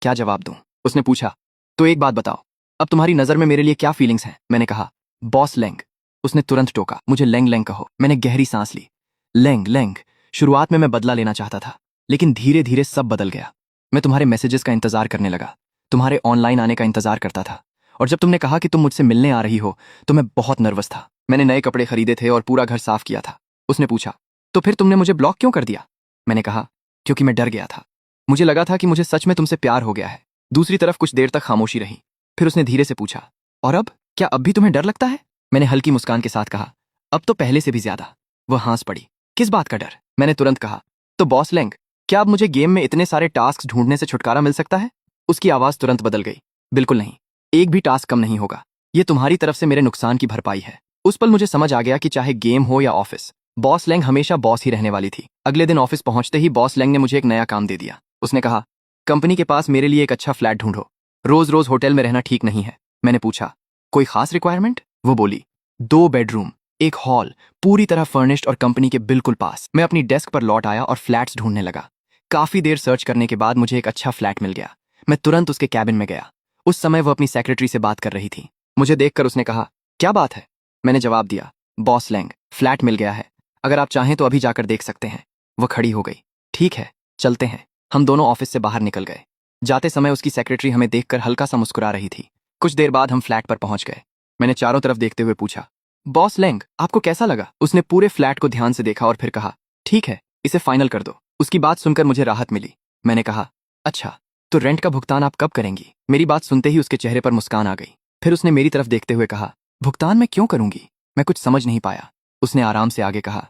क्या जवाब दूं? उसने पूछा। तो एक बात बताओ, अब तुम्हारी नजर में मेरे लिए क्या फीलिंग्स हैं? मैंने कहा, बॉस लेंग। उसने तुरंत टोका, मुझे लेंग लेंग कहो। मैंने गहरी सांस ली। Laing Laing. शुरुआत में मैं बदला लेना चाहता था, लेकिन धीरे धीरे सब बदल गया। मैं तुम्हारे मैसेजेस का इंतजार करने लगा, तुम्हारे ऑनलाइन आने का इंतजार करता था। और जब तुमने कहा कि तुम मुझसे मिलने आ रही हो तो मैं बहुत नर्वस था। मैंने नए कपड़े खरीदे थे और पूरा घर साफ किया था। उसने पूछा, तो फिर तुमने मुझे ब्लॉक क्यों कर दिया? मैंने कहा, क्योंकि मैं डर गया था। मुझे लगा था कि मुझे सच में तुमसे प्यार हो गया है। दूसरी तरफ कुछ देर तक खामोशी रही। फिर उसने धीरे से पूछा, और अब क्या अब भी तुम्हें डर लगता है? मैंने हल्की मुस्कान के साथ कहा, अब तो पहले से भी ज्यादा। वह हंस पड़ी। किस बात का डर? मैंने तुरंत कहा, तो बॉस लेंग, क्या अब मुझे गेम में इतने सारे टास्क ढूंढने से छुटकारा मिल सकता है? उसकी आवाज तुरंत बदल गई। बिल्कुल नहीं, एक भी टास्क कम नहीं होगा। ये तुम्हारी तरफ से मेरे नुकसान की भरपाई है। उस पल मुझे समझ आ गया कि चाहे गेम हो या ऑफिस, बॉस लेंग हमेशा बॉस ही रहने वाली थी। अगले दिन ऑफिस पहुंचते ही बॉस लेंग ने मुझे एक नया काम दे दिया। उसने कहा, कंपनी के पास मेरे लिए एक अच्छा फ्लैट ढूंढो। रोज रोज होटल में रहना ठीक नहीं है। मैंने पूछा, कोई खास रिक्वायरमेंट? वो बोली, 2 बेडरूम, एक हॉल, पूरी तरह फर्निश्ड और कंपनी के बिल्कुल पास। मैं अपनी डेस्क पर लौट आया और फ्लैट्स ढूंढने लगा। काफी देर सर्च करने के बाद मुझे एक अच्छा फ्लैट मिल गया। मैं तुरंत उसके कैबिन में गया। उस समय वह अपनी सेक्रेटरी से बात कर रही थी। मुझे देखकर उसने कहा, क्या बात है? मैंने जवाब दिया, बॉस लेंग, फ्लैट मिल गया है। अगर आप चाहें तो अभी जाकर देख सकते हैं। वह खड़ी हो गई। ठीक है, चलते हैं। हम दोनों ऑफिस से बाहर निकल गए। जाते समय उसकी सेक्रेटरी हमें देखकर हल्का सा मुस्कुरा रही थी। कुछ देर बाद हम फ्लैट पर पहुंच गए। मैंने चारों तरफ देखते हुए पूछा, बॉस लेंग, आपको कैसा लगा? उसने पूरे फ्लैट को ध्यान से देखा और फिर कहा, ठीक है, इसे फाइनल कर दो। उसकी बात सुनकर मुझे राहत मिली। मैंने कहा, अच्छा, तो रेंट का भुगतान आप कब करेंगी? मेरी बात सुनते ही उसके चेहरे पर मुस्कान आ गई। फिर उसने मेरी तरफ देखते हुए कहा, भुगतान मैं क्यों करूंगी? मैं कुछ समझ नहीं पाया। उसने आराम से आगे कहा,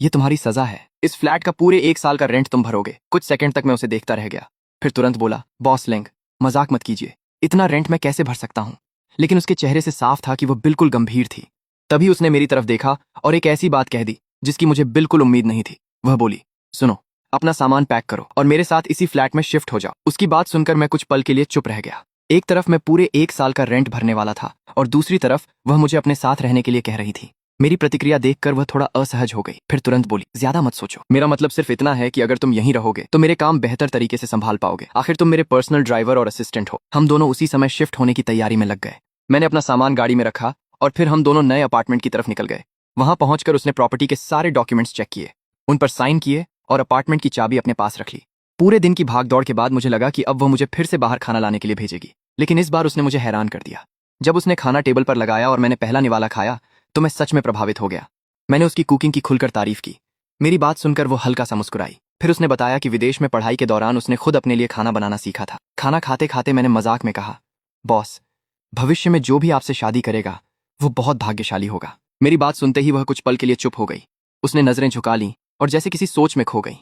यह तुम्हारी सजा है। इस फ्लैट का पूरे 1 साल का रेंट तुम भरोगे। कुछ सेकंड तक मैं उसे देखता रह गया, फिर तुरंत बोला, बॉस लेंग, मजाक मत कीजिए। इतना रेंट मैं कैसे भर सकता हूं? लेकिन उसके चेहरे से साफ था कि वह बिल्कुल गंभीर थी। तभी उसने मेरी तरफ देखा और एक ऐसी बात कह दी जिसकी मुझे बिल्कुल उम्मीद नहीं थी। वह बोली, सुनो, अपना सामान पैक करो और मेरे साथ इसी फ्लैट में शिफ्ट हो जाओ। उसकी बात सुनकर मैं कुछ पल के लिए चुप रह गया। एक तरफ मैं पूरे 1 साल का रेंट भरने वाला था और दूसरी तरफ वह मुझे अपने साथ रहने के लिए कह रही थी। मेरी प्रतिक्रिया देखकर वह थोड़ा असहज हो गई। फिर तुरंत बोली, ज्यादा मत सोचो। मेरा मतलब सिर्फ इतना है कि अगर तुम यहीं रहोगे तो मेरे काम बेहतर तरीके से संभाल पाओगे। आखिर तुम मेरे पर्सनल ड्राइवर और असिस्टेंट हो। हम दोनों उसी समय शिफ्ट होने की तैयारी में लग गए। मैंने अपना सामान गाड़ी में रखा और फिर हम दोनों नए अपार्टमेंट की तरफ निकल गए। वहां पहुंचकर उसने प्रॉपर्टी के सारे डॉक्यूमेंट्स चेक किए, उन पर साइन किए और अपार्टमेंट की चाबी अपने पास रख ली। पूरे दिन की भागदौड़ के बाद मुझे लगा कि अब वह मुझे फिर से बाहर खाना लाने के लिए भेजेगी, लेकिन इस बार उसने मुझे हैरान कर दिया। जब उसने खाना टेबल पर लगाया और मैंने पहला निवाला खाया तो मैं सच में प्रभावित हो गया। मैंने उसकी कुकिंग की खुलकर तारीफ की। मेरी बात सुनकर वो हल्का सा मुस्कुराई। फिर उसने बताया कि विदेश में पढ़ाई के दौरान उसने खुद अपने लिए खाना बनाना सीखा था। खाना खाते खाते मैंने मजाक में कहा, बॉस, भविष्य में जो भी आपसे शादी करेगा वो बहुत भाग्यशाली होगा। मेरी बात सुनते ही वह कुछ पल के लिए चुप हो गई। उसने नजरें झुका लीं और जैसे किसी सोच में खो गई।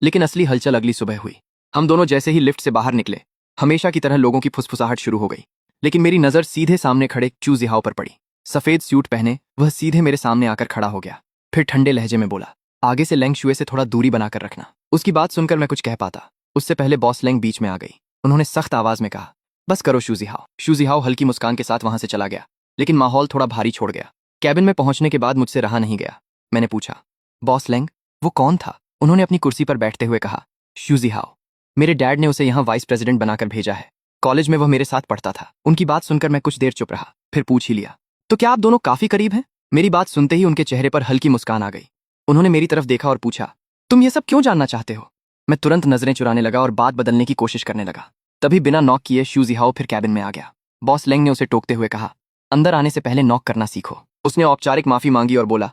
लेकिन असली हलचल अगली सुबह हुई। हम दोनों जैसे ही लिफ्ट से बाहर निकले, हमेशा की तरह लोगों की फुसफुसाहट शुरू हो गई। लेकिन मेरी नजर सीधे सामने खड़े चू जिहाओ पर पड़ी। सफेद सूट पहने वह सीधे मेरे सामने आकर खड़ा हो गया। फिर ठंडे लहजे में बोला, आगे से लेंग शुए से थोड़ा दूरी बनाकर रखना। उसकी बात सुनकर मैं कुछ कह पाता, उससे पहले बॉस लेंग बीच में आ गई। उन्होंने सख्त आवाज में कहा, बस करो शूजिहाओ। शूजिहाओ हल्की मुस्कान के साथ वहां से चला गया, लेकिन माहौल थोड़ा भारी छोड़ गया। कैबिन में पहुंचने के बाद मुझसे रहा नहीं गया। मैंने पूछा, बॉस लेंग, वो कौन था? उन्होंने अपनी कुर्सी पर बैठते हुए कहा, शूजिहाओ, मेरे डैड ने उसे यहाँ वाइस प्रेसिडेंट बनाकर भेजा है। कॉलेज में वह मेरे साथ पढ़ता था। उनकी बात सुनकर मैं कुछ देर चुप रहा, फिर पूछ ही लिया, तो क्या आप दोनों काफी करीब हैं? मेरी बात सुनते ही उनके चेहरे पर हल्की मुस्कान आ गई। उन्होंने मेरी तरफ देखा और पूछा, तुम ये सब क्यों जानना चाहते हो? मैं तुरंत नजरें चुराने लगा और बात बदलने की कोशिश करने लगा। तभी बिना नॉक किए शूजिहाओ फिर कैबिन में आ गया। बॉस लेंग ने उसे टोकते हुए कहा, अंदर आने से पहले नॉक करना सीखो। उसने औपचारिक माफी मांगी और बोला,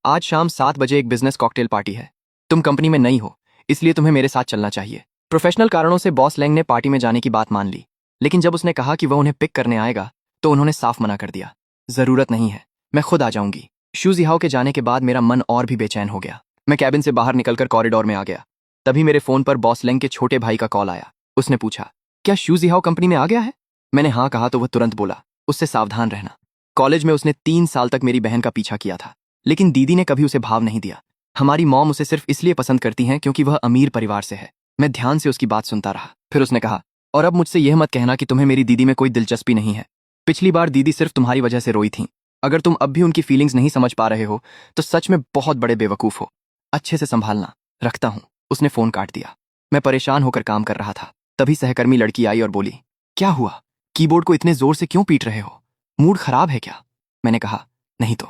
आज शाम 7 बजे एक बिजनेस कॉकटेल पार्टी है। तुम कंपनी में नई हो, इसलिए तुम्हें मेरे साथ चलना चाहिए। प्रोफेशनल कारणों से बॉस लेंग ने पार्टी में जाने की बात मान ली, लेकिन जब उसने कहा कि वह उन्हें पिक करने आएगा तो उन्होंने साफ मना कर दिया, जरूरत नहीं है, मैं खुद आ जाऊंगी। शूजिहाओ के जाने के बाद मेरा मन और भी बेचैन हो गया। मैं कैबिन से बाहर निकलकर कॉरिडोर में आ गया। तभी मेरे फोन पर बॉस लेंग के छोटे भाई का कॉल आया। उसने पूछा, क्या शूजिहाओ कंपनी में आ गया है? मैंने हाँ कहा तो वह तुरंत बोला, उससे सावधान रहना। कॉलेज में उसने 3 साल तक मेरी बहन का पीछा किया था, लेकिन दीदी ने कभी उसे भाव नहीं दिया। हमारी मॉम उसे सिर्फ इसलिए पसंद करती हैं क्योंकि वह अमीर परिवार से है। मैं ध्यान से उसकी बात सुनता रहा। फिर उसने कहा, और अब मुझसे यह मत कहना कि तुम्हें मेरी दीदी में कोई दिलचस्पी नहीं है। पिछली बार दीदी सिर्फ तुम्हारी वजह से रोई थी। अगर तुम अब भी उनकी फीलिंग्स नहीं समझ पा रहे हो तो सच में बहुत बड़े बेवकूफ हो। अच्छे से संभालना, रखता हूं। उसने फोन काट दिया। मैं परेशान होकर काम कर रहा था। तभी सहकर्मी लड़की आई और बोली, क्या हुआ? कीबोर्ड को इतने जोर से क्यों पीट रहे हो? मूड खराब है क्या? मैंने कहा, नहीं तो।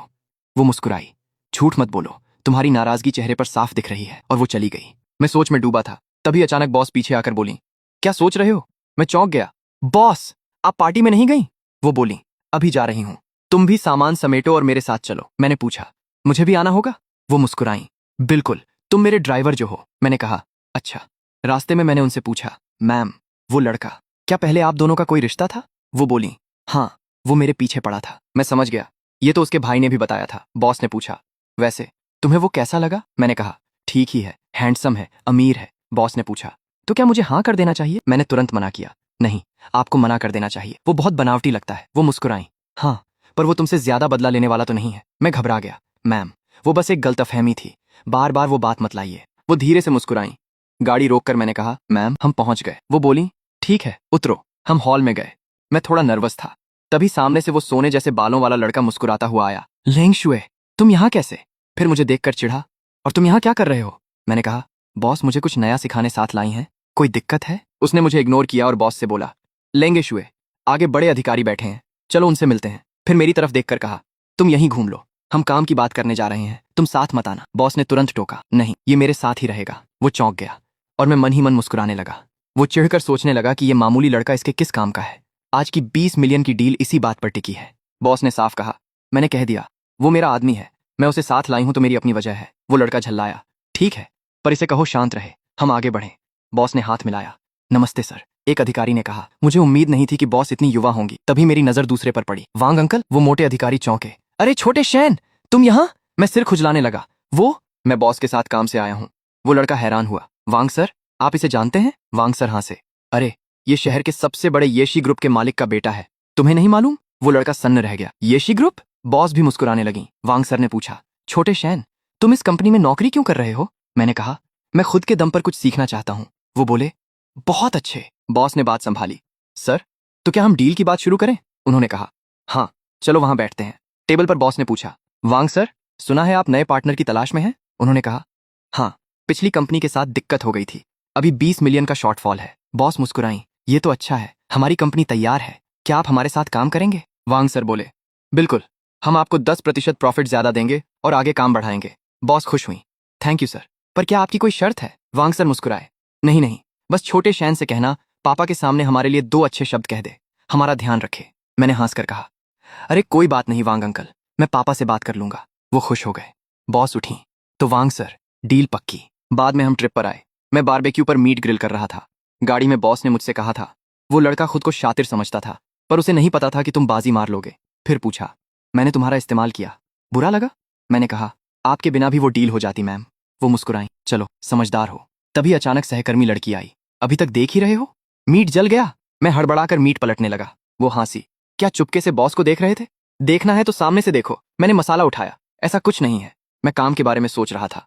वो मुस्कुराई, झूठ मत बोलो, तुम्हारी नाराजगी चेहरे पर साफ दिख रही है। और वो चली गई। मैं सोच में डूबा था। तभी अचानक बॉस पीछे आकर बोली, क्या सोच रहे हो? मैं चौंक गया। बॉस, आप पार्टी में नहीं गई? वो बोली, अभी जा रही हूं। तुम भी सामान समेटो और मेरे साथ चलो। मैंने पूछा, मुझे भी आना होगा? वो मुस्कुराई, बिल्कुल, तुम मेरे ड्राइवर जो हो। मैंने कहा, अच्छा। रास्ते में मैंने उनसे पूछा, मैम, वो लड़का, क्या पहले आप दोनों का कोई रिश्ता था? वो बोली, हाँ, वो मेरे पीछे पड़ा था। मैं समझ गया, ये तो उसके भाई ने भी बताया था। बॉस ने पूछा, वैसे तुम्हें वो कैसा लगा? मैंने कहा, ठीक ही है, हैंडसम है, अमीर है। बॉस ने पूछा, तो क्या मुझे हाँ कर देना चाहिए? मैंने तुरंत मना किया, नहीं, आपको मना कर देना चाहिए, वो बहुत बनावटी लगता है। वो मुस्कुराई, हाँ, पर वो तुमसे ज्यादा बदला लेने वाला तो नहीं है। मैं घबरा गया, मैम, वो बस एक गलतफहमी थी, बार बार वो बात मत लाइए। वो धीरे से मुस्कुराई। गाड़ी रोककर मैंने कहा, मैम, हम पहुंच गए। वो बोली, ठीक है, उतरो। हम हॉल में गए। मैं थोड़ा नर्वस था। तभी सामने से वो सोने जैसे बालों वाला लड़का मुस्कुराता हुआ आया। लेंगशुए, तुम यहाँ कैसे? फिर मुझे देखकर चिढ़ा, और तुम यहाँ क्या कर रहे हो? मैंने कहा, बॉस मुझे कुछ नया सिखाने साथ लाई हैं, कोई दिक्कत है? उसने मुझे इग्नोर किया और बॉस से बोला, लेंगशुए, आगे बड़े अधिकारी बैठे हैं, चलो उनसे मिलते हैं। फिर मेरी तरफ देखकर कहा, तुम यहीं घूम लो, हम काम की बात करने जा रहे हैं, तुम साथ मत आना। बॉस ने तुरंत टोका, नहीं, ये मेरे साथ ही रहेगा। वो चौंक गया और मैं मन ही मन मुस्कुराने लगा। वो चिढ़कर सोचने लगा कि ये मामूली लड़का इसके किस काम का है। आज की 20 मिलियन की डील इसी बात पर टिकी है। बॉस ने साफ कहा, मैंने कह दिया, वो मेरा आदमी है, मैं उसे साथ लाई हूं तो मेरी अपनी वजह है। वो लड़का झल्लाया, ठीक है, पर इसे कहो शांत रहे, हम आगे बढ़ें। बॉस ने हाथ मिलाया, नमस्ते सर, एक अधिकारी ने कहा। मुझे उम्मीद नहीं थी कि बॉस इतनी युवा होंगी। तभी मेरी नजर दूसरे पर पड़ी। वांग अंकल? वो मोटे अधिकारी चौंके, अरे छोटे शैन, तुम यहाँ? मैं सिर खुजलाने लगा। वो? मैं बॉस के साथ काम से आया हूँ। वो लड़का हैरान हुआ, वांग सर, आप इसे जानते हैं? वांग सर हाँ से, अरे, ये शहर के सबसे बड़े येशी ग्रुप के मालिक का बेटा है, तुम्हें नहीं मालूम? वो लड़का सन्न रह गया। येशी ग्रुप? बॉस भी मुस्कुराने लगी। वांग सर ने पूछा, छोटे शैन, तुम इस कंपनी में नौकरी क्यों कर रहे हो? मैंने कहा, मैं खुद के दम पर कुछ सीखना चाहता हूँ। वो बोले, बहुत अच्छे। बॉस ने बात संभाली, सर, तो क्या हम डील की बात शुरू करें? उन्होंने कहा, हाँ, चलो वहां बैठते हैं। टेबल पर बॉस ने पूछा, वांग सर, सुना है आप नए पार्टनर की तलाश में हैं? उन्होंने कहा, हाँ, पिछली कंपनी के साथ दिक्कत हो गई थी, अभी 20 मिलियन का शॉर्टफॉल है। बॉस मुस्कुराई, ये तो अच्छा है, हमारी कंपनी तैयार है, क्या आप हमारे साथ काम करेंगे? वांग सर बोले, बिल्कुल, हम आपको 10% प्रॉफिट ज्यादा देंगे और आगे काम बढ़ाएंगे। बॉस खुश हुई, थैंक यू सर, पर क्या आपकी कोई शर्त है? वांग सर मुस्कुराए, नहीं नहीं, बस छोटे शैन से कहना पापा के सामने हमारे लिए 2 अच्छे शब्द कह दे, हमारा ध्यान रखे। मैंने हंसकर कहा, अरे कोई बात नहीं वांग अंकल, मैं पापा से बात कर लूंगा। वो खुश हो गए। बॉस उठी, तो वांग सर, डील पक्की। बाद में हम ट्रिप पर आए। मैं बारबेक्यू पर मीट ग्रिल कर रहा था। गाड़ी में बॉस ने मुझसे कहा था, वो लड़का खुद को शातिर समझता था, पर उसे नहीं पता था कि तुम बाजी मार लोगे। फिर पूछा, मैंने तुम्हारा इस्तेमाल किया, बुरा लगा? मैंने कहा, आपके बिना भी वो डील हो जाती मैम। वो मुस्कुराई, चलो समझदार हो। तभी अचानक सहकर्मी लड़की आई, अभी तक देख ही रहे हो? मीट जल गया। मैं हड़बड़ाकर मीट पलटने लगा। वो हंसी, क्या चुपके से बॉस को देख रहे थे? देखना है तो सामने से देखो। मैंने मसाला उठाया, ऐसा कुछ नहीं है, मैं काम के बारे में सोच रहा था।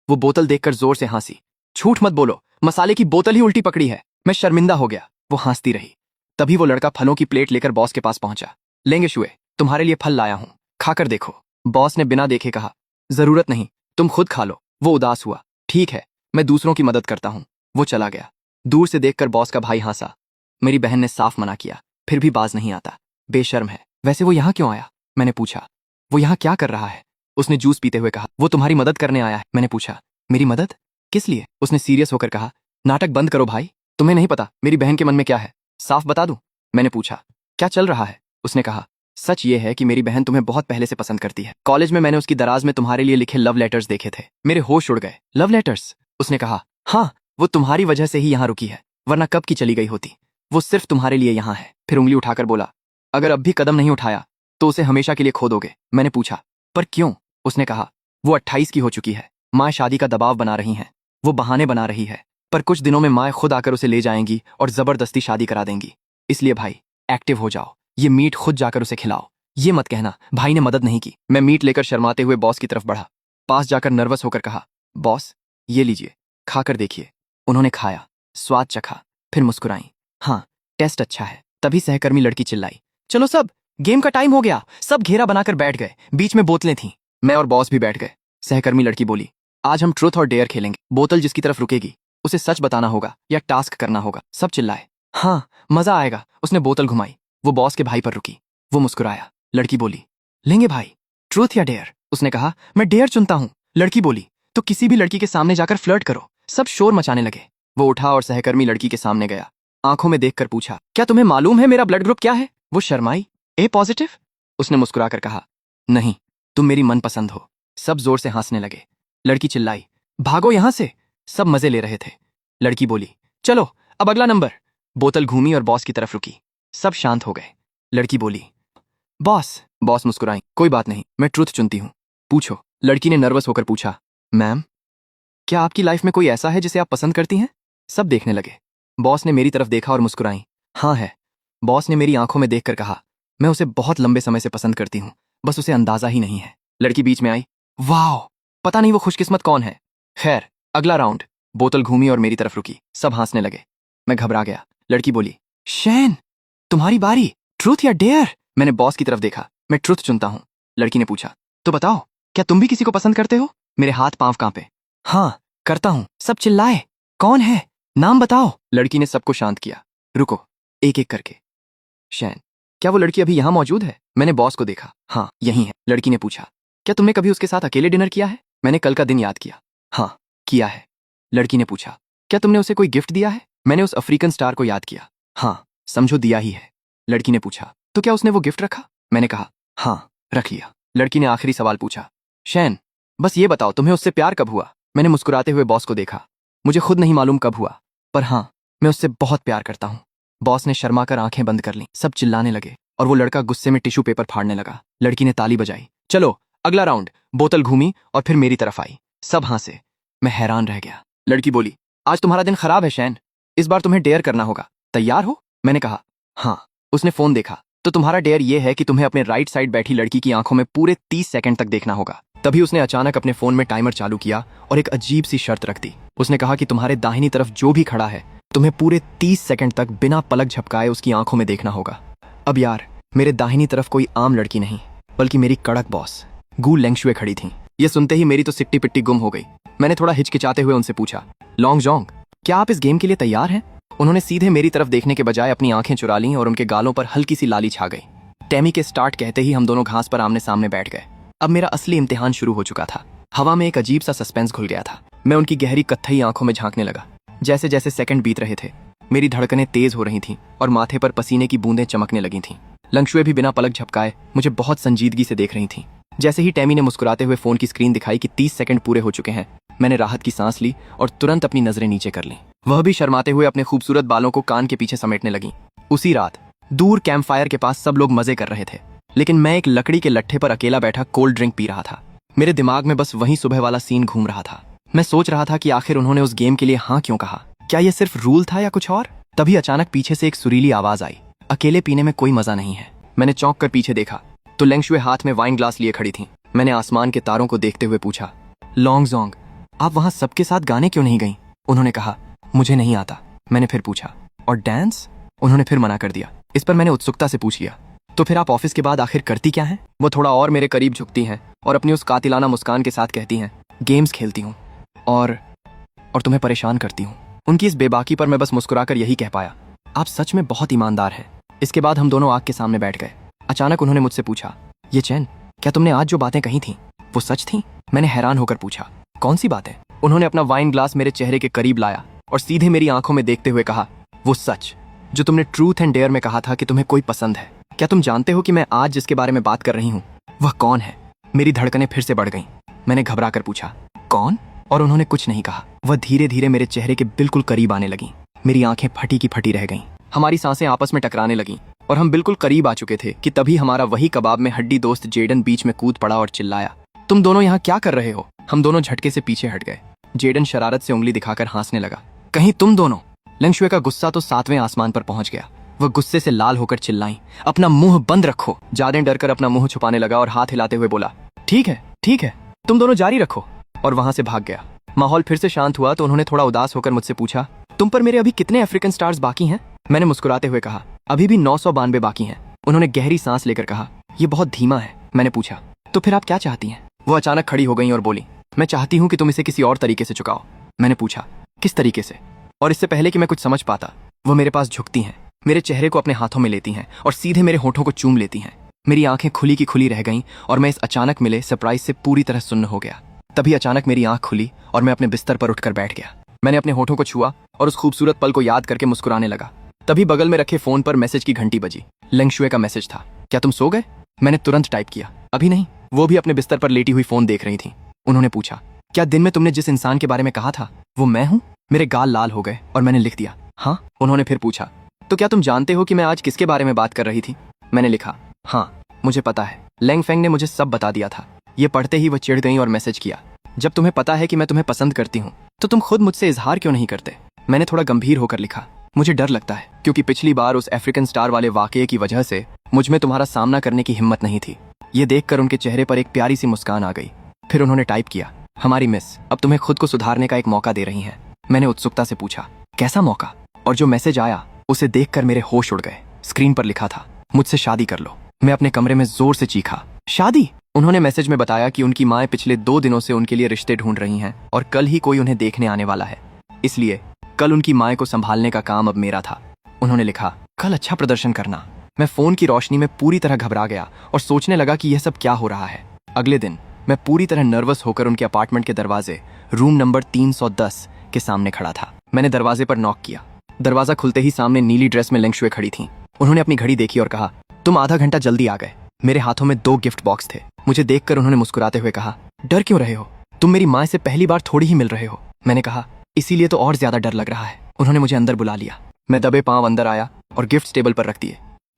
वो बोतल देखकर जोर से हंसी, झूठ मत बोलो, मसाले की बोतल ही उल्टी पकड़ी है। मैं शर्मिंदा हो गया। वो हंसती रही। तभी वो लड़का फलों की प्लेट लेकर बॉस के पास पहुंचा। लेंगशुए, तुम्हारे लिए फल लाया हूं, खाकर देखो। बॉस ने बिना देखे कहा, जरूरत नहीं, तुम खुद खा लो। वो उदास हुआ, ठीक है, मैं दूसरों की मदद करता हूं। वो चला गया। दूर से देखकर बॉस का भाई हंसा। मेरी बहन ने साफ मना किया, फिर भी बाज नहीं आता, बेशर्म है। वैसे वो यहाँ क्यों आया? मैंने पूछा, वो यहाँ क्या कर रहा है? उसने जूस पीते हुए कहा, वो तुम्हारी मदद करने आया है। मैंने पूछा, मेरी मदद? किस लिए? उसने सीरियस होकर कहा, नाटक बंद करो भाई, तुम्हें नहीं पता मेरी बहन के मन में क्या है, साफ बता दूं? मैंने पूछा, क्या चल रहा है? उसने कहा, सच ये है कि मेरी बहन तुम्हें बहुत पहले से पसंद करती है। कॉलेज में मैंने उसकी दराज में तुम्हारे लिए लिखे लव लेटर्स देखे थे, मेरे होश उड़ गए। Love letters? उसने कहा, हाँ, वो तुम्हारी वजह से ही यहाँ रुकी है, वरना कब की चली गई होती। वो सिर्फ तुम्हारे लिए यहाँ है। फिर उंगली उठाकर बोला, अगर अब भी कदम नहीं उठाया तो उसे हमेशा के लिए खो दोगे। मैंने पूछा, पर क्यों? उसने कहा, वो 28 की हो चुकी है, माँ शादी का दबाव बना रही हैं, वो बहाने बना रही है, पर कुछ दिनों में माँ खुद आकर उसे ले जाएंगी और जबरदस्ती शादी करा देंगी। इसलिए भाई, एक्टिव हो जाओ, ये मीट खुद जाकर उसे खिलाओ। ये मत कहना भाई ने मदद नहीं की। मैं मीट लेकर शर्माते हुए बॉस की तरफ बढ़ा। पास जाकर नर्वस होकर कहा, बॉस, ये लीजिए, खाकर देखिए। उन्होंने खाया, स्वाद चखा, फिर मुस्कुराई, हाँ, टेस्ट अच्छा है। तभी सहकर्मी लड़की चिल्लाई, चलो सब, गेम का टाइम हो गया। सब घेरा बनाकर बैठ गए, बीच में बोतलें थीं। मैं और बॉस भी बैठ गए। सहकर्मी लड़की बोली, आज हम ट्रूथ और डेयर खेलेंगे, बोतल जिसकी तरफ रुकेगी उसे सच बताना होगा या टास्क करना होगा। सब चिल्लाए। हाँ, मजा आएगा। उसने बोतल घुमाई। वो बॉस के भाई पर रुकी। वो मुस्कुराया। लड़की बोली, लेंगे भाई, ट्रूथ या डेयर? उसने कहा, मैं डेयर चुनता हूं। लड़की बोली, तो किसी भी लड़की के सामने जाकर फ्लर्ट करो। सब शोर मचाने लगे। वो उठा और सहकर्मी लड़की के सामने गया। आंखों में देखकर पूछा, क्या तुम्हें मालूम है मेरा ब्लड ग्रुप क्या है? वो शर्माई। ए पॉजिटिव? उसने मुस्कुराकर कहा, नहीं, तुम मेरी मनपसंद हो। सब जोर से हंसने लगे। लड़की चिल्लाई, भागो यहां से। सब मजे ले रहे थे। लड़की बोली, चलो अब अगला नंबर। बोतल घूमी और बॉस की तरफ रुकी। सब शांत हो गए। लड़की बोली, बॉस। बॉस मुस्कुराई, कोई बात नहीं, मैं ट्रुथ चुनती हूं। पूछो। लड़की ने नर्वस होकर पूछा, मैम, क्या आपकी लाइफ में कोई ऐसा है जिसे आप पसंद करती हैं? सब देखने लगे। बॉस ने मेरी तरफ देखा और मुस्कुराई, हाँ है। बॉस ने मेरी आंखों में देखकर कहा, मैं उसे बहुत लंबे समय से पसंद करती हूं, बस उसे अंदाजा ही नहीं है। लड़की बीच में आई, वाह, पता नहीं वो खुशकिस्मत कौन है। खैर, अगला राउंड। बोतल घूमी और मेरी तरफ रुकी। सब हंसने लगे। मैं घबरा गया। लड़की बोली, शैन, तुम्हारी बारी। ट्रूथ या डेयर? मैंने बॉस की तरफ देखा। मैं ट्रुथ चुनता हूं। लड़की ने पूछा, तो बताओ, क्या तुम भी किसी को पसंद करते हो? मेरे हाथ पांव कांपे। हाँ, करता हूं। सब चिल्लाए, कौन है? नाम बताओ। लड़की ने सबको शांत किया। रुको, एक एक करके। शैन। क्या वो लड़की अभी यहां मौजूद है? मैंने बॉस को देखा। हाँ, यही है। लड़की ने पूछा, क्या तुमने कभी उसके साथ अकेले डिनर किया है? मैंने कल का दिन याद किया। हाँ, किया है। लड़की ने पूछा, क्या तुमने उसे कोई गिफ्ट दिया है? मैंने उस अफ्रीकन स्टार को याद किया। हाँ, समझो दिया ही है। लड़की ने पूछा, तो क्या उसने वो गिफ्ट रखा? मैंने कहा, हाँ, रख लिया। लड़की ने आखिरी सवाल पूछा, शैन, बस ये बताओ, तुम्हें उससे प्यार कब हुआ? मैंने मुस्कुराते हुए बॉस को देखा। मुझे खुद नहीं मालूम कब हुआ, पर हाँ, मैं उससे बहुत प्यार करता हूँ। बॉस ने शर्माकर आंखें बंद कर लीं। सब चिल्लाने लगे और वो लड़का गुस्से में टिश्यू पेपर फाड़ने लगा। लड़की ने ताली बजाई। चलो अगला राउंड। बोतल घूमी और फिर मेरी तरफ आई। सब हंसे। मैं हैरान रह गया। लड़की बोली, आज तुम्हारा दिन खराब है शैन, इस बार तुम्हें डेयर करना होगा। तैयार हो? मैंने कहा, हाँ। उसने फोन देखा। तो तुम्हारा डेयर ये है कि तुम्हें अपने राइट साइड बैठी लड़की की आंखों में पूरे 30 सेकंड तक देखना होगा। तभी उसने अचानक अपने फोन में टाइमर चालू किया और एक अजीब सी शर्त रख दी। उसने कहा कि तुम्हारे दाहिनी तरफ जो भी खड़ा है, तुम्हें पूरे 30 सेकंड तक बिना पलक झपकाए उसकी आंखों में देखना होगा। अब यार, मेरे दाहिनी तरफ कोई आम लड़की नहीं, बल्कि मेरी कड़क बॉस गू लेंगशुए खड़ी थी। ये सुनते ही मेरी तो सिट्टी पिट्टी गुम हो गई। मैंने थोड़ा हिचकिचाते हुए उनसे पूछा, लॉन्ग जोंग, क्या आप इस गेम के लिए तैयार हैं? उन्होंने सीधे मेरी तरफ देखने के बजाय अपनी आंखें चुरा लीं और उनके गालों पर हल्की सी लाली छा गई। टेमी के स्टार्ट कहते ही हम दोनों घास पर आमने सामने बैठ गए। अब मेरा असली इम्तिहान शुरू हो चुका था। हवा में एक अजीब सा सस्पेंस घुल गया था। मैं उनकी गहरी कत्थई आंखों में झांकने लगा। जैसे जैसे सेकंड बीत रहे थे, मेरी धड़कनें तेज हो रही थीं और माथे पर पसीने की बूंदें चमकने लगी थीं। लंगशुए भी बिना पलक झपकाए मुझे बहुत संजीदगी से देख रही थीं। जैसे ही टेमी ने मुस्कुराते हुए फोन की स्क्रीन दिखाई कि 30 सेकंड पूरे हो चुके हैं, मैंने राहत की सांस ली और तुरंत अपनी नजरें नीचे कर लीं। वह भी शर्माते हुए अपने खूबसूरत बालों को कान के पीछे समेटने लगी। उसी रात दूर कैंप फायर के पास सब लोग मजे कर रहे थे, लेकिन मैं एक लकड़ी के लट्ठे पर अकेला बैठा कोल्ड ड्रिंक पी रहा था। मेरे दिमाग में बस वही सुबह वाला सीन घूम रहा था। मैं सोच रहा था कि आखिर उन्होंने उस गेम के लिए हाँ क्यों कहा। क्या ये सिर्फ रूल था या कुछ और? तभी अचानक पीछे से एक सुरीली आवाज आई, अकेले पीने में कोई मजा नहीं है। मैंने चौंक कर पीछे देखा तो लेंगशुए हाथ में वाइन ग्लास लिए खड़ी थीं। मैंने आसमान के तारों को देखते हुए पूछा, लॉन्ग जोंग, आप वहां सबके साथ गाने क्यों नहीं गईं? उन्होंने कहा, मुझे नहीं आता। मैंने फिर पूछा, और डांस? उन्होंने फिर मना कर दिया। इस पर मैंने उत्सुकता से पूछ लिया, तो फिर आप ऑफिस के बाद आखिर करती क्या हैं? वो थोड़ा और मेरे करीब झुकती हैं और अपनी उस कातिलाना मुस्कान के साथ कहती हैं, गेम्स खेलती हूँ और तुम्हें परेशान करती हूँ। उनकी इस बेबाकी पर मैं बस मुस्कुराकर यही कह पाया, आप सच में बहुत ईमानदार हैं। इसके बाद हम दोनों आग के सामने बैठ गए। अचानक उन्होंने मुझसे पूछा, ये चैन, क्या तुमने आज जो बातें कही थीं वो सच थीं? मैंने हैरान होकर पूछा, कौन सी बातें? उन्होंने अपना वाइन ग्लास मेरे चेहरे के करीब लाया और सीधे मेरी आंखों में देखते हुए कहा, वो सच जो तुमने ट्रूथ एंड डेयर में कहा था कि तुम्हें कोई पसंद है। क्या तुम जानते हो कि मैं आज जिसके बारे में बात कर रही हूँ वह कौन है? मेरी धड़कनें फिर से बढ़ गईं। मैंने घबरा कर पूछा, कौन? और उन्होंने कुछ नहीं कहा। वह धीरे धीरे मेरे चेहरे के बिल्कुल करीब आने लगी। मेरी आंखें फटी की फटी रह गईं। हमारी सांसें आपस में टकराने लगीं और हम बिल्कुल करीब आ चुके थे कि तभी हमारा वही कबाब में हड्डी दोस्त जेडन बीच में कूद पड़ा और चिल्लाया, तुम दोनों यहाँ क्या कर रहे हो? हम दोनों झटके से पीछे हट गए। जेडन शरारत से उंगली दिखाकर हंसने लगा, कहीं तुम दोनों? लेंगशुए का गुस्सा तो 7वें आसमान पर पहुंच गया। वह गुस्से से लाल होकर चिल्लाई, अपना मुंह बंद रखो। जादेन डरकर अपना मुंह छुपाने लगा और हाथ हिलाते हुए बोला, ठीक है, तुम दोनों जारी रखो, और वहां से भाग गया। माहौल फिर से शांत हुआ तो उन्होंने थोड़ा उदास होकर मुझसे पूछा, तुम पर मेरे अभी कितने अफ्रीकन स्टार्स बाकी हैं? मैंने मुस्कुराते हुए कहा, अभी भी 992 बाकी हैं। उन्होंने गहरी सांस लेकर कहा, यह बहुत धीमा है। मैंने पूछा, तो फिर आप क्या चाहती हैं? वो अचानक खड़ी हो गई और बोली, मैं चाहती हूँ कि तुम इसे किसी और तरीके से चुकाओ। मैंने पूछा, किस तरीके से? और इससे पहले कि मैं कुछ समझ पाता, वो मेरे पास झुकती हैं, मेरे चेहरे को अपने हाथों में लेती हैं और सीधे मेरे होठों को चूम लेती हैं। मेरी आंखें खुली की खुली रह गईं और मैं इस अचानक मिले सरप्राइज से पूरी तरह सुन्न हो गया। तभी अचानक मेरी आंख खुली और मैं अपने बिस्तर पर उठकर बैठ गया। मैंने अपने होठों को छुआ और उस खूबसूरत पल को याद करके मुस्कुराने लगा। तभी बगल में रखे फोन पर मैसेज की घंटी बजी। लेंगशुए का मैसेज था। क्या तुम सो गए? मैंने तुरंत टाइप किया, अभी नहीं। वो भी अपने बिस्तर पर लेटी हुई फोन देख रही थी। उन्होंने पूछा, क्या दिन में तुमने जिस इंसान के बारे में कहा था वो मैं हूँ? मेरे गाल लाल हो गए और मैंने लिख दिया, हाँ। उन्होंने फिर पूछा, तो क्या तुम जानते हो कि मैं आज किसके बारे में बात कर रही थी? मैंने लिखा, हाँ मुझे पता है। लैंग फेंग ने मुझे सब बता दिया था। ये पढ़ते ही वह चिढ़ गई और मैसेज किया, जब तुम्हें पता है कि मैं तुम्हें पसंद करती हूँ तो तुम खुद मुझसे इजहार क्यों नहीं करते? मैंने थोड़ा गंभीर होकर लिखा, मुझे डर लगता है क्योंकि पिछली बार उस अफ्रीकन स्टार वाले वाकये की वजह से मुझ में तुम्हारा सामना करने की हिम्मत नहीं थी। ये देखकर उनके चेहरे पर एक प्यारी सी मुस्कान आ गई। फिर उन्होंने टाइप किया, हमारी मिस अब तुम्हें खुद को सुधारने का एक मौका दे रही हैं। मैंने उत्सुकता से पूछा, कैसा मौका? और जो मैसेज आया उसे देखकर मेरे होश उड़ गए। स्क्रीन पर लिखा था, मुझसे शादी कर लो। मैं अपने कमरे में जोर से चीखा, शादी? उन्होंने मैसेज में बताया कि उनकी माएँ पिछले 2 दिनों से उनके लिए रिश्ते ढूंढ रही हैं और कल ही कोई उन्हें देखने आने वाला है, इसलिए कल उनकी माएँ को संभालने का काम अब मेरा था। उन्होंने लिखा, कल अच्छा प्रदर्शन करना। मैं फोन की रोशनी में पूरी तरह घबरा गया और सोचने लगा कि यह सब क्या हो रहा है। अगले दिन मैं पूरी तरह नर्वस होकर उनके अपार्टमेंट के दरवाजे रूम नंबर 310 के सामने खड़ा था। मैंने दरवाजे पर नॉक किया। दरवाजा खुलते ही सामने नीली ड्रेस में लेंगशुए खड़ी थीं। उन्होंने अपनी घड़ी देखी और कहा, तुम आधा घंटा जल्दी आ गए। मेरे हाथों में 2 गिफ्ट बॉक्स थे। मुझे देखकर उन्होंने मुस्कुराते हुए कहा, डर क्यों रहे हो? तुम मेरी माँ से पहली बार थोड़ी ही मिल रहे हो। मैंने कहा, इसीलिए तो और ज्यादा डर लग रहा है। उन्होंने मुझे अंदर बुला लिया। मैं दबे पांव अंदर आया और गिफ्ट टेबल पर रख दिए।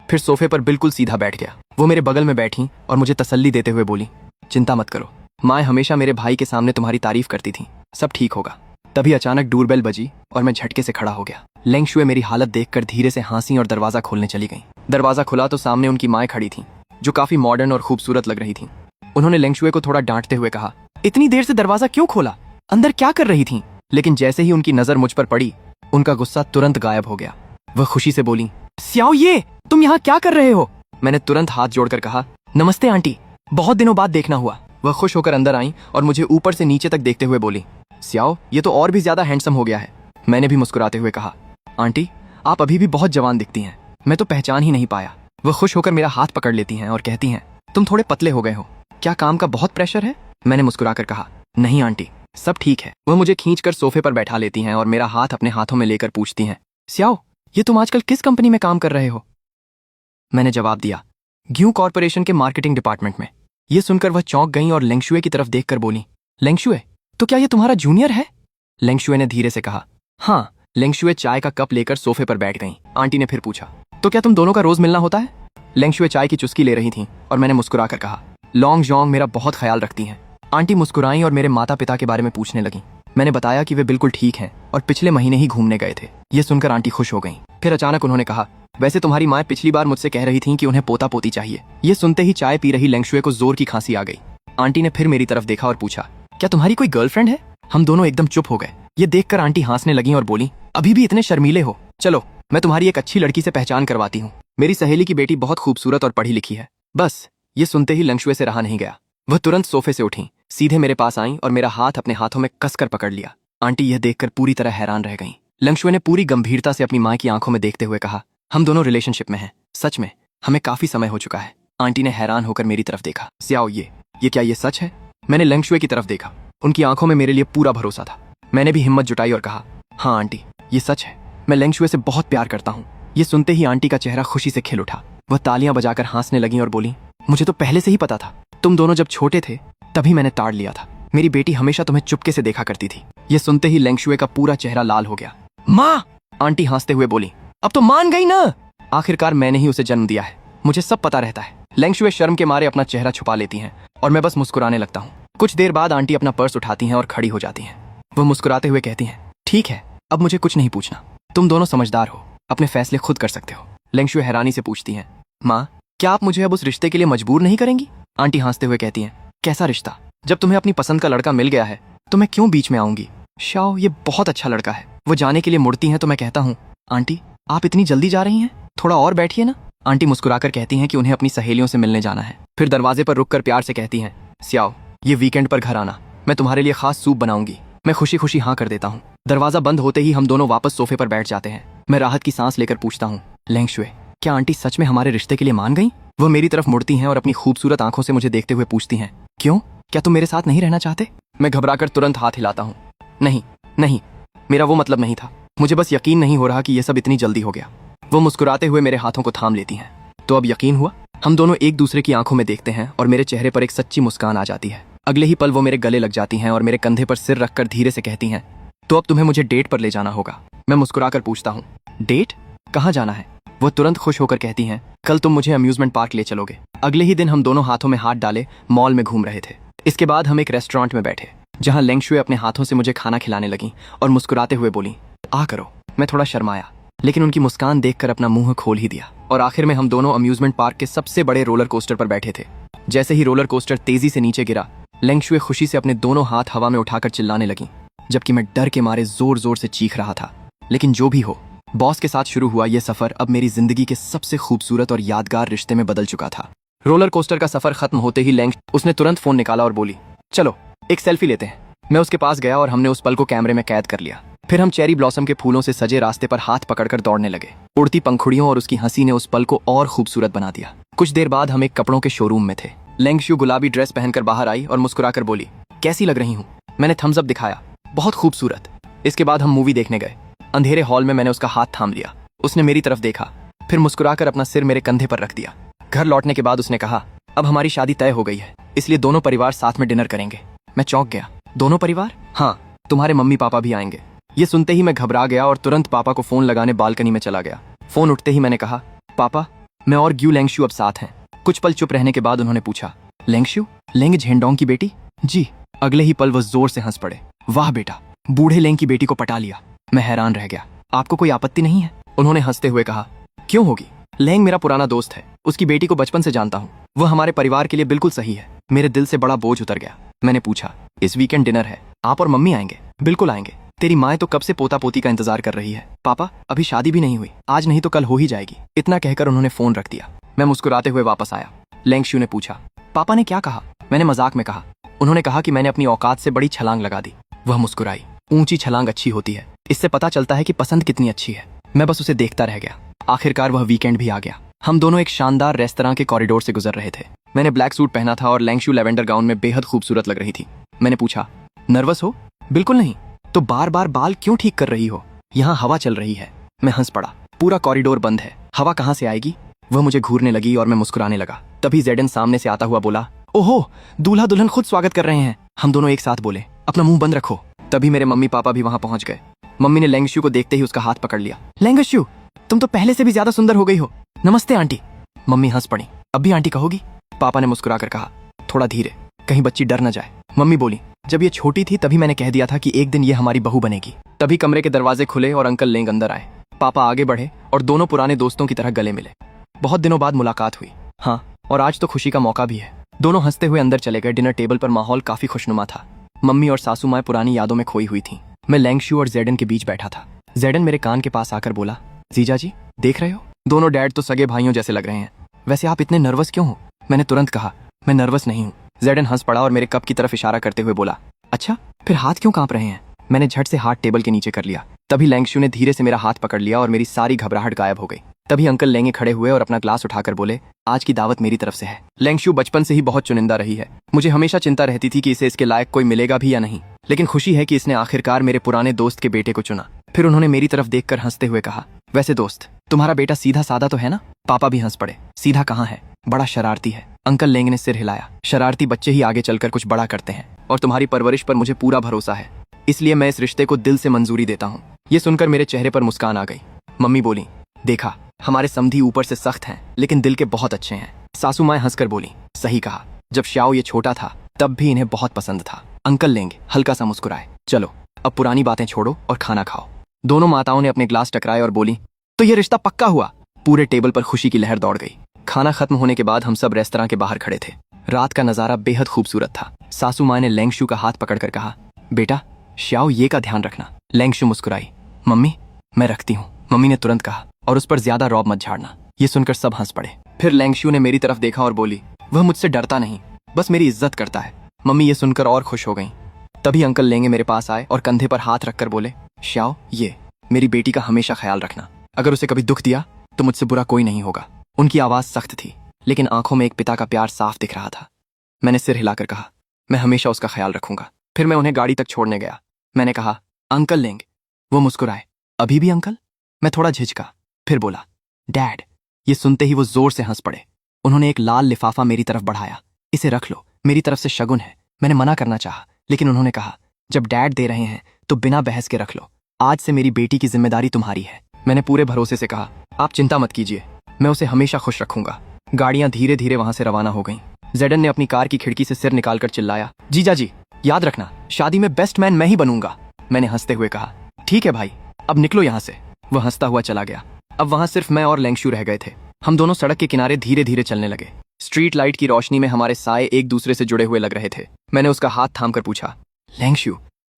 फिर सोफे पर बिल्कुल सीधा बैठ गया। वो मेरे बगल में बैठी और मुझे तसल्ली देते हुए बोली, चिंता मत करो, माँ हमेशा मेरे भाई के सामने तुम्हारी तारीफ करती थी, सब ठीक होगा। तभी अचानक डोरबेल बजी और मैं झटके से खड़ा हो गया। लेंगशुए मेरी हालत देखकर धीरे से हंसी और दरवाजा खोलने चली गईं। दरवाजा खुला तो सामने उनकी माँ खड़ी थीं, जो काफी मॉडर्न और खूबसूरत लग रही थीं। उन्होंने लेंगशुए को थोड़ा डांटते हुए कहा, इतनी देर से दरवाजा क्यों खोला? अंदर क्या कर रही थीं? लेकिन जैसे ही उनकी नजर मुझ पर पड़ी, उनका गुस्सा तुरंत गायब हो गया। वह खुशी से बोली, स्याओ ये तुम यहाँ क्या कर रहे हो? मैंने तुरंत हाथ जोड़कर कहा, नमस्ते आंटी, बहुत दिनों बाद देखना हुआ। वह खुश होकर अंदर आई और मुझे ऊपर से नीचे तक देखते हुए बोली, स्याओ ये तो और भी ज्यादा हैंडसम हो गया है। मैंने भी मुस्कुराते हुए कहा, आंटी आप अभी भी बहुत जवान दिखती हैं, मैं तो पहचान ही नहीं पाया। वह खुश होकर मेरा हाथ पकड़ लेती हैं और कहती हैं, तुम थोड़े पतले हो गए हो, क्या काम का बहुत प्रेशर है? मैंने मुस्कुराकर कहा, नहीं आंटी सब ठीक है। वह मुझे खींचकर सोफे पर बैठा लेती हैं और मेरा हाथ अपने हाथों में लेकर पूछती हैं, स्याओ ये तुम आजकल किस कंपनी में काम कर रहे हो? मैंने जवाब दिया, ग्यू कॉर्पोरेशन के मार्केटिंग डिपार्टमेंट में। ये सुनकर वह चौंक गई और लेंगशुए की तरफ देखकर बोली, लेंगशुए तो क्या ये तुम्हारा जूनियर है? लेंगशुए ने धीरे से कहा, हाँ। लेंगशुए चाय का कप लेकर सोफे पर बैठ गईं। आंटी ने फिर पूछा, तो क्या तुम दोनों का रोज मिलना होता है? लेंगशुए चाय की चुस्की ले रही थीं और मैंने मुस्कुराकर कहा, लॉन्ग जॉन्ग मेरा बहुत ख्याल रखती हैं। आंटी मुस्कुराई और मेरे माता पिता के बारे में पूछने लगी। मैंने बताया कि वे बिल्कुल ठीक हैं और पिछले महीने ही घूमने गए थे। ये सुनकर आंटी खुश हो गईं। फिर अचानक उन्होंने कहा, वैसे तुम्हारी माँ पिछली बार मुझसे कह रही थी कि उन्हें पोता पोती चाहिए। ये सुनते ही चाय पी रही लेंगशुए को जोर की खांसी आ गई। आंटी ने फिर मेरी तरफ देखा और पूछा, क्या तुम्हारी कोई गर्लफ्रेंड है? हम दोनों एकदम चुप हो गए। ये देखकर आंटी हंसने लगी और बोली, अभी भी इतने शर्मीले हो? चलो मैं तुम्हारी एक अच्छी लड़की से पहचान करवाती हूँ। मेरी सहेली की बेटी बहुत खूबसूरत और पढ़ी लिखी है। बस ये सुनते ही लेंगशुए से रहा नहीं गया। वह तुरंत सोफे से उठी, सीधे मेरे पास आई और मेरा हाथ अपने हाथों में कसकर पकड़ लिया। आंटी यह देखकर पूरी तरह हैरान रह गईं। लेंगशुए ने पूरी गंभीरता से अपनी माँ की आंखों में देखते हुए कहा, हम दोनों रिलेशनशिप में हैं। सच में हमें काफी समय हो चुका है। आंटी ने हैरान होकर मेरी तरफ देखा। स्याओ ये क्या ये सच है? मैंने लेंगशुए की तरफ देखा। उनकी आंखों में मेरे लिए पूरा भरोसा था। मैंने भी हिम्मत जुटाई और कहा, हाँ आंटी ये सच है, मैं लेंगशुए से बहुत प्यार करता हूँ। ये सुनते ही आंटी का चेहरा खुशी से खिल उठा। वह तालियां बजाकर हंसने लगी और बोली, मुझे तो पहले से ही पता था। तुम दोनों जब छोटे थे तभी मैंने ताड़ लिया था। मेरी बेटी हमेशा तुम्हें चुपके से देखा करती थी। ये सुनते ही लेंगशुए का पूरा चेहरा लाल हो गया। माँ! आंटी हंसते हुए बोली, अब तो मान गई ना। आखिरकार मैंने ही उसे जन्म दिया है, मुझे सब पता रहता है। लेंगशुए शर्म के मारे अपना चेहरा छुपा लेती हैं और मैं बस मुस्कुराने लगता हूँ। कुछ देर बाद आंटी अपना पर्स उठाती हैं और खड़ी हो जाती हैं। वह मुस्कुराते हुए कहती हैं, ठीक है अब मुझे कुछ नहीं पूछना, तुम दोनों समझदार हो, अपने फैसले खुद कर सकते हो। लेंगशुए हैरानी से पूछती हैं, माँ क्या आप मुझे अब उस रिश्ते के लिए मजबूर नहीं करेंगी? आंटी हंसते हुए कहती हैं, कैसा रिश्ता? जब तुम्हें अपनी पसंद का लड़का मिल गया है तो मैं क्यों बीच में आऊंगी? शाओ ये बहुत अच्छा लड़का है। वो जाने के लिए मुड़ती हैं तो मैं कहता हूँ, आंटी आप इतनी जल्दी जा रही हैं, थोड़ा और बैठिए ना। आंटी मुस्कुराकर कहती हैं कि उन्हें अपनी सहेलियों से मिलने जाना है। फिर दरवाजे पर रुककर प्यार से कहती हैं, स्याओ ये वीकेंड पर घर आना, मैं तुम्हारे लिए खास सूप बनाऊंगी। मैं खुशी खुशी हाँ कर देता हूँ। दरवाजा बंद होते ही हम दोनों वापस सोफे पर बैठ जाते हैं। मैं राहत की सांस लेकर पूछता हूँ, लेंगशुए, क्या आंटी सच में हमारे रिश्ते के लिए मान गई? वह मेरी तरफ मुड़ती हैं और अपनी खूबसूरत आंखों से मुझे देखते हुए पूछती हैं, क्यों, क्या तुम मेरे साथ नहीं रहना चाहते? मैं घबराकर तुरंत हाथ हिलाता हूँ, नहीं नहीं, मेरा वो मतलब नहीं था। मुझे बस यकीन नहीं हो रहा कि यह सब इतनी जल्दी हो गया। वो मुस्कुराते हुए मेरे हाथों को थाम लेती हैं। तो अब यकीन हुआ? हम दोनों एक दूसरे की आंखों में देखते हैं और मेरे चेहरे पर एक सच्ची मुस्कान आ जाती है। अगले ही पल वो मेरे गले लग जाती हैं और मेरे कंधे पर सिर रखकर धीरे से कहती हैं, तो अब तुम्हें मुझे डेट पर ले जाना होगा। मैं मुस्कुराकर पूछता हूँ, डेट? कहाँ जाना है? वह तुरंत खुश होकर कहती हैं, कल तुम मुझे अम्यूजमेंट पार्क ले चलोगे। अगले ही दिन हम दोनों हाथों में हाथ डाले मॉल में घूम रहे थे। इसके बाद हम एक रेस्टोरेंट में बैठे जहाँ लेंगशुए अपने हाथों से मुझे खाना खिलाने लगी और मुस्कुराते हुए बोली, आ करो। मैं थोड़ा शर्माया, लेकिन उनकी मुस्कान देखकर अपना मुंह खोल ही दिया और आखिर में हम दोनों अम्यूजमेंट पार्क के सबसे बड़े रोलर कोस्टर पर बैठे थे। जैसे ही रोलर कोस्टर तेजी से नीचे गिरा, लेंगशुए खुशी से अपने दोनों हाथ हवा में उठाकर चिल्लाने लगी, जबकि मैं डर के मारे जोर जोर से चीख रहा था। लेकिन जो भी हो, बॉस के साथ शुरू हुआ यह सफर अब मेरी जिंदगी के सबसे खूबसूरत और यादगार रिश्ते में बदल चुका था। रोलर कोस्टर का सफर खत्म होते ही उसने तुरंत फोन निकाला और बोली, चलो एक सेल्फी लेते हैं। मैं उसके पास गया और हमने उस पल को कैमरे में कैद कर लिया। फिर हम चेरी ब्लॉसम के फूलों से सजे रास्ते पर हाथ पकड़कर दौड़ने लगे। उड़ती पंखुड़ियों और उसकी हंसी ने उस पल को और खूबसूरत बना दिया। कुछ देर बाद हम एक कपड़ों के शोरूम में थे। लेंगशु गुलाबी ड्रेस पहनकर बाहर आई और मुस्कुराकर बोली, कैसी लग रही हूँ? मैंने थम्स अप दिखाया, बहुत खूबसूरत। इसके बाद हम मूवी देखने गए। अंधेरे हॉल में मैंने उसका हाथ थाम लिया। उसने मेरी तरफ देखा, फिर मुस्कुराकर अपना सिर मेरे कंधे पर रख दिया। घर लौटने के बाद उसने कहा, अब हमारी शादी तय हो गई है, इसलिए दोनों परिवार साथ में डिनर करेंगे। मैं चौंक गया, दोनों परिवार? हाँ, तुम्हारे मम्मी पापा भी आएंगे। ये सुनते ही मैं घबरा गया और तुरंत पापा को फोन लगाने बालकनी में चला गया। फोन उठते ही मैंने कहा, पापा, मैं और ग्यू लेंगशु अब साथ हैं। कुछ पल चुप रहने के बाद उन्होंने पूछा, लेंगशु, लेंग झेंडोंग की बेटी? जी। अगले ही पल वो जोर से हंस पड़े, वाह बेटा, बूढ़े लेंग की बेटी को पटा लिया। मैं हैरान रह गया, आपको कोई आपत्ति नहीं है? उन्होंने हंसते हुए कहा, क्यों होगी, लेंग मेरा पुराना दोस्त है, उसकी बेटी को बचपन से जानता हूँ, वह हमारे परिवार के लिए बिल्कुल सही है। मेरे दिल से बड़ा बोझ उतर गया। मैंने पूछा, इस वीकेंड डिनर है, आप और मम्मी आएंगे? बिल्कुल आएंगे, तेरी माँ तो कब से पोता पोती का इंतजार कर रही है। पापा, अभी शादी भी नहीं हुई, आज नहीं तो कल हो ही जाएगी। इतना कहकर उन्होंने फोन रख दिया। मैं मुस्कुराते हुए वापस आया। लेंगशु ने पूछा, पापा ने क्या कहा? मैंने मजाक में कहा, उन्होंने कहा कि मैंने अपनी औकात से बड़ी छलांग लगा दी। वह मुस्कुराई, ऊंची छलांग अच्छी होती है, इससे पता चलता है कि पसंद कितनी अच्छी है। मैं बस उसे देखता रह गया। आखिरकार वह वीकेंड भी आ गया। हम दोनों एक शानदार रेस्तरां के कॉरिडोर से गुजर रहे थे। मैंने ब्लैक सूट पहना था और लेंगशु लेवेंडर गाउन में बेहद खूबसूरत लग रही थी। मैंने पूछा, नर्वस हो? बिल्कुल नहीं। तो बार बार बाल क्यों ठीक कर रही हो? यहाँ हवा चल रही है। मैं हंस पड़ा, पूरा कॉरिडोर बंद है, हवा कहाँ से आएगी? वह मुझे घूरने लगी और मैं मुस्कुराने लगा। तभी जेडन सामने से आता हुआ बोला, ओहो, दूल्हा दुल्हन खुद स्वागत कर रहे हैं। हम दोनों एक साथ बोले, अपना मुंह बंद रखो। तभी मेरे मम्मी पापा भी वहां पहुंच गए। मम्मी ने लेंगशु को देखते ही उसका हाथ पकड़ लिया। लेंगशु, तुम तो पहले से भी ज्यादा सुंदर हो गई हो। नमस्ते आंटी। मम्मी हंस पड़ी, अब भी आंटी कहोगी? पापा ने मुस्कुराकर कहा, थोड़ा धीरे, कहीं बच्ची डर न जाए। मम्मी बोली, जब ये छोटी थी तभी मैंने कह दिया था कि एक दिन ये हमारी बहू बनेगी। तभी कमरे के दरवाजे खुले और अंकल लेंग अंदर आए। पापा आगे बढ़े और दोनों पुराने दोस्तों की तरह गले मिले। बहुत दिनों बाद मुलाकात हुई। हाँ, और आज तो खुशी का मौका भी है। दोनों हंसते हुए अंदर चले गए। डिनर टेबल पर माहौल काफी खुशनुमा था। मम्मी और सासू माँ पुरानी यादों में खोई हुई थीं। मैं लेंगशु और जेडन के बीच बैठा था। जेडन मेरे कान के पास आकर बोला, जीजा जी, देख रहे हो, दोनों डैड तो सगे भाइयों जैसे लग रहे हैं। वैसे आप इतने नर्वस क्यों हो? मैंने तुरंत कहा, मैं नर्वस नहीं हूँ। जेडन हंस पड़ा और मेरे कप की तरफ इशारा करते हुए बोला, अच्छा, फिर हाथ क्यों कांप रहे हैं? मैंने झट से हाथ टेबल के नीचे कर लिया। तभी लेंगशु ने धीरे से मेरा हाथ पकड़ लिया और मेरी सारी घबराहट गायब हो गई। तभी अंकल लेंगे खड़े हुए और अपना ग्लास उठाकर बोले, आज की दावत मेरी तरफ से है। लेंगशु बचपन से ही बहुत चुनिंदा रही है। मुझे हमेशा चिंता रहती थी कि इसे इसके लायक कोई मिलेगा भी या नहीं, लेकिन खुशी है कि इसने आखिरकार मेरे पुराने दोस्त के बेटे को चुना। फिर उन्होंने मेरी तरफ देखकर हंसते हुए कहा, वैसे दोस्त, तुम्हारा बेटा सीधा साधा तो है ना? पापा भी हंस पड़े, सीधा कहाँ है, बड़ा शरारती है। अंकल लेंग ने सिर हिलाया, शरारती बच्चे ही आगे चलकर कुछ बड़ा करते हैं और तुम्हारी परवरिश पर मुझे पूरा भरोसा है, इसलिए मैं इस रिश्ते को दिल से मंजूरी देता हूँ। ये सुनकर मेरे चेहरे पर मुस्कान आ गई। मम्मी बोली, देखा, हमारे समधी ऊपर से सख्त हैं लेकिन दिल के बहुत अच्छे हैं। सासू माँ हंसकर बोली, सही कहा, जब श्याओ ये छोटा था तब भी इन्हें बहुत पसंद था। अंकल लेंगे हल्का सा मुस्कुराए, चलो अब पुरानी बातें छोड़ो और खाना खाओ। दोनों माताओं ने अपने ग्लास टकराए और बोली, तो ये रिश्ता पक्का हुआ। पूरे टेबल पर खुशी की लहर दौड़ गई। खाना खत्म होने के बाद हम सब रेस्तरां के बाहर खड़े थे। रात का नजारा बेहद खूबसूरत था। सासू माँ ने लेंगशु का हाथ पकड़कर कहा, बेटा, श्याओ ये का ध्यान रखना। लेंगशु मुस्कुराई, मम्मी, मैं रखती हूँ। मम्मी ने तुरंत कहा, और उस पर ज्यादा रौब मत झाड़ना। ये सुनकर सब हंस पड़े। फिर लेंगशु ने मेरी तरफ देखा और बोली, वह मुझसे डरता नहीं, बस मेरी इज्जत करता है। मम्मी ये सुनकर और खुश हो गई। तभी अंकल लेंगे मेरे पास आए और कंधे पर हाथ रखकर बोले, श्याओ, ये मेरी बेटी का हमेशा ख्याल रखना। अगर उसे कभी दुख दिया तो मुझसे बुरा कोई नहीं होगा। उनकी आवाज सख्त थी, लेकिन आंखों में एक पिता का प्यार साफ दिख रहा था। मैंने सिर हिलाकर कहा, मैं हमेशा उसका ख्याल रखूंगा। फिर मैं उन्हें गाड़ी तक छोड़ने गया। मैंने कहा, अंकल लेंग। वो मुस्कुराए। अभी भी अंकल? मैं थोड़ा झिझका, फिर बोला, डैड। ये सुनते ही वो जोर से हंस पड़े। उन्होंने एक लाल लिफाफा मेरी तरफ बढ़ाया। इसे रख लो, मेरी तरफ से शगुन है। मैंने मना करना चाहा, लेकिन उन्होंने कहा, जब डैड दे रहे हैं तो बिना बहस के रख लो। आज से मेरी बेटी की जिम्मेदारी तुम्हारी है। मैंने पूरे भरोसे से कहा, आप चिंता मत कीजिए, मैं उसे हमेशा खुश रखूंगा। गाड़ियां धीरे धीरे वहां से रवाना हो गईं। जेडन ने अपनी कार की खिड़की से सिर निकालकर चिल्लाया, जीजा जी, याद रखना, शादी में बेस्ट मैन मैं ही बनूंगा। मैंने हंसते हुए कहा, ठीक है भाई, अब निकलो यहां से। वह हंसता हुआ चला गया। अब वहां सिर्फ मैं और लेंगशू रह गए थे। हम दोनों सड़क के किनारे धीरे धीरे चलने लगे। स्ट्रीट लाइट की रोशनी में हमारे साए एक दूसरे से जुड़े हुए लग रहे थे। मैंने उसका हाथ थामकर पूछा, लेंगशू,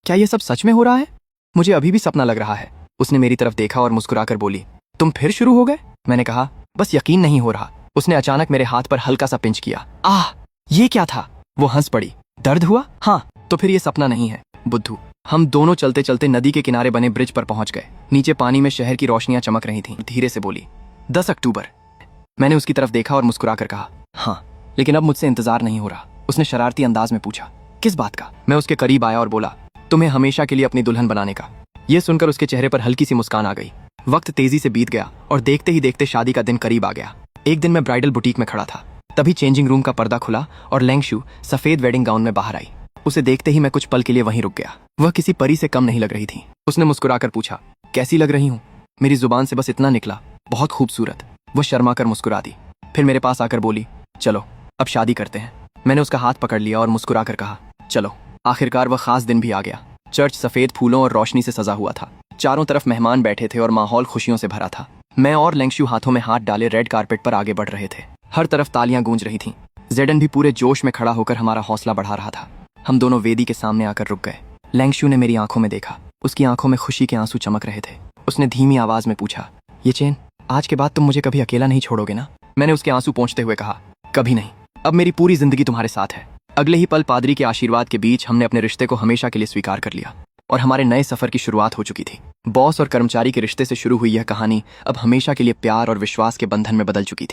क्या ये सब सच में हो रहा है? मुझे अभी भी सपना लग रहा है। उसने मेरी तरफ देखा और मुस्कुराकर बोली, तुम फिर शुरू हो गए? मैंने कहा, बस यकीन नहीं हो रहा। उसने अचानक मेरे हाथ पर हल्का सा पिंच किया। आह, ये क्या था? वो हंस पड़ी। दर्द हुआ? हाँ, तो फिर ये सपना नहीं है बुद्धू। हम दोनों चलते चलते नदी के किनारे बने ब्रिज पर पहुंच गए। नीचे पानी में शहर की रोशनियां चमक रही थीं। धीरे से बोली, 10 अक्टूबर। मैंने उसकी तरफ देखा और मुस्कुराकर कहा, हाँ, लेकिन अब मुझसे इंतजार नहीं हो रहा। उसने शरारती अंदाज में पूछा, किस बात का? मैं उसके करीब आया और बोला, तुम्हें हमेशा के लिए अपनी दुल्हन बनाने का। यह सुनकर उसके चेहरे पर हल्की सी मुस्कान आ गई। वक्त तेजी से बीत गया और देखते ही देखते शादी का दिन करीब आ गया। एक दिन मैं ब्राइडल बुटीक में खड़ा था। तभी चेंजिंग रूम का पर्दा खुला और लेंगशू सफेद वेडिंग गाउन में बाहर आई। उसे देखते ही मैं कुछ पल के लिए वहीं रुक गया। वह किसी परी से कम नहीं लग रही थी। उसने मुस्कुराकर पूछा, कैसी लग रही हूँ? मेरी जुबान से बस इतना निकला, बहुत खूबसूरत। वह शर्मा कर मुस्कुरा दी। फिर मेरे पास आकर बोली, चलो अब शादी करते हैं। मैंने उसका हाथ पकड़ लिया और मुस्कुराकर कहा, चलो। आखिरकार वह खास दिन भी आ गया। चर्च सफेद फूलों और रोशनी से सजा हुआ था। चारों तरफ मेहमान बैठे थे और माहौल खुशियों से भरा था। मैं और लेंगशू हाथों में हाथ डाले रेड कारपेट पर आगे बढ़ रहे थे। हर तरफ तालियां गूंज रही थीं। जेडन भी पूरे जोश में खड़ा होकर हमारा हौसला बढ़ा रहा था। हम दोनों वेदी के सामने आकर रुक गए। लेंगशू ने मेरी आंखों में देखा। उसकी आंखों में खुशी के आंसू चमक रहे थे। उसने धीमी आवाज में पूछा, ये चेन, आज के बाद तुम मुझे कभी अकेला नहीं छोड़ोगे ना? मैंने उसके आंसू पोंछते हुए कहा, कभी नहीं। अब मेरी पूरी जिंदगी तुम्हारे साथ है। अगले ही पल पादरी के आशीर्वाद के बीच हमने अपने रिश्ते को हमेशा के लिए स्वीकार कर लिया और हमारे नए सफर की शुरुआत हो चुकी थी। बॉस और कर्मचारी के रिश्ते से शुरू हुई यह कहानी अब हमेशा के लिए प्यार और विश्वास के बंधन में बदल चुकी थी।